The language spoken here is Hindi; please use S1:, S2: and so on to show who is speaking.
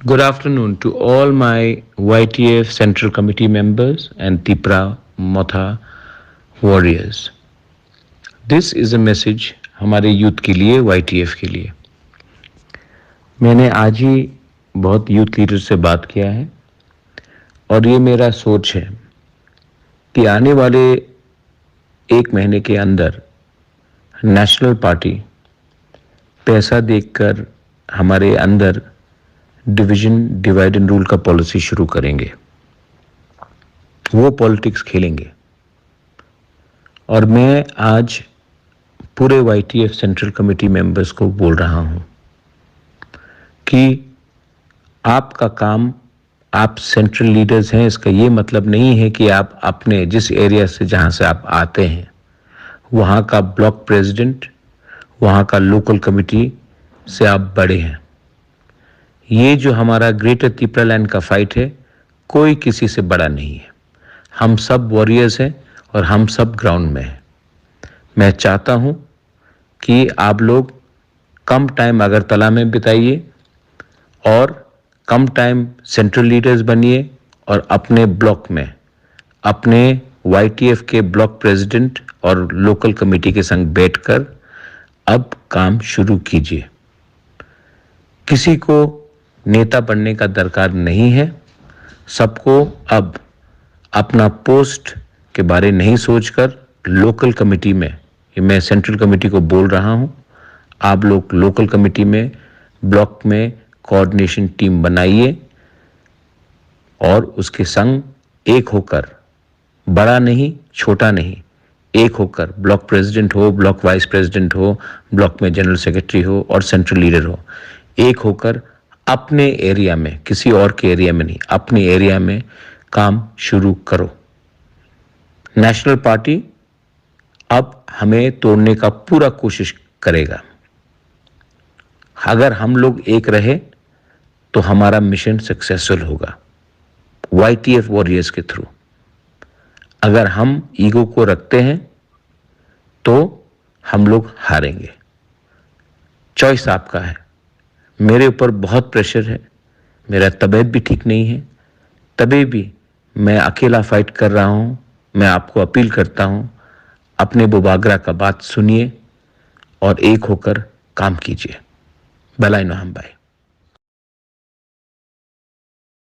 S1: Good afternoon to all my YTF Central Committee members and Tipra Motha warriors. This is a message हमारे यूथ के लिए, YTF के लिए. मैंने आज ही बहुत यूथ लीडर से बात किया है और ये मेरा सोच है कि आने वाले 1 महीने के अंदर नेशनल पार्टी पैसा देखकर हमारे अंदर डिवीजन डिवाइड एंड रूल का पॉलिसी शुरू करेंगे. वो पॉलिटिक्स खेलेंगे और मैं आज पूरे YTF सेंट्रल कमेटी मेंबर्स को बोल रहा हूं कि आपका काम, आप सेंट्रल लीडर्स हैं. इसका ये मतलब नहीं है कि आप अपने जिस एरिया से जहां से आप आते हैं वहां का ब्लॉक प्रेसिडेंट, वहां का लोकल कमेटी से आप बड़े हैं. ये जो हमारा ग्रेटर तिपरा लैंड का फाइट है, कोई किसी से बड़ा नहीं है. हम सब वॉरियर्स हैं और हम सब ग्राउंड में हैं. मैं चाहता हूं कि आप लोग कम टाइम अगरतला में बिताइए और कम टाइम सेंट्रल लीडर्स बनिए और अपने ब्लॉक में अपने YTF के ब्लॉक प्रेसिडेंट और लोकल कमेटी के संग बैठकर अब काम शुरू कीजिए. किसी को नेता बनने का दरकार नहीं है. सबको अब अपना पोस्ट के बारे नहीं सोचकर लोकल कमेटी में, ये मैं सेंट्रल कमेटी को बोल रहा हूं, आप लोग लोकल कमेटी में, ब्लॉक में कोऑर्डिनेशन टीम बनाइए और उसके संग एक होकर, बड़ा नहीं छोटा नहीं, एक होकर ब्लॉक प्रेसिडेंट हो, ब्लॉक वाइस प्रेसिडेंट हो, ब्लॉक में जनरल सेक्रेटरी हो और सेंट्रल लीडर हो, एक होकर अपने एरिया में, किसी और के एरिया में नहीं, अपने एरिया में काम शुरू करो. नेशनल पार्टी अब हमें तोड़ने का पूरा कोशिश करेगा. अगर हम लोग एक रहे तो हमारा मिशन सक्सेसफुल होगा YTF वॉरियर्स के थ्रू. अगर हम ईगो को रखते हैं तो हम लोग हारेंगे. चॉइस आपका है. मेरे ऊपर बहुत प्रेशर है, मेरा तबीयत भी ठीक नहीं है, तभी भी मैं अकेला फाइट कर रहा हूं. मैं आपको अपील करता हूं, अपने बुबागरा का बात सुनिए और एक होकर काम कीजिए. भलाई न हम भाई.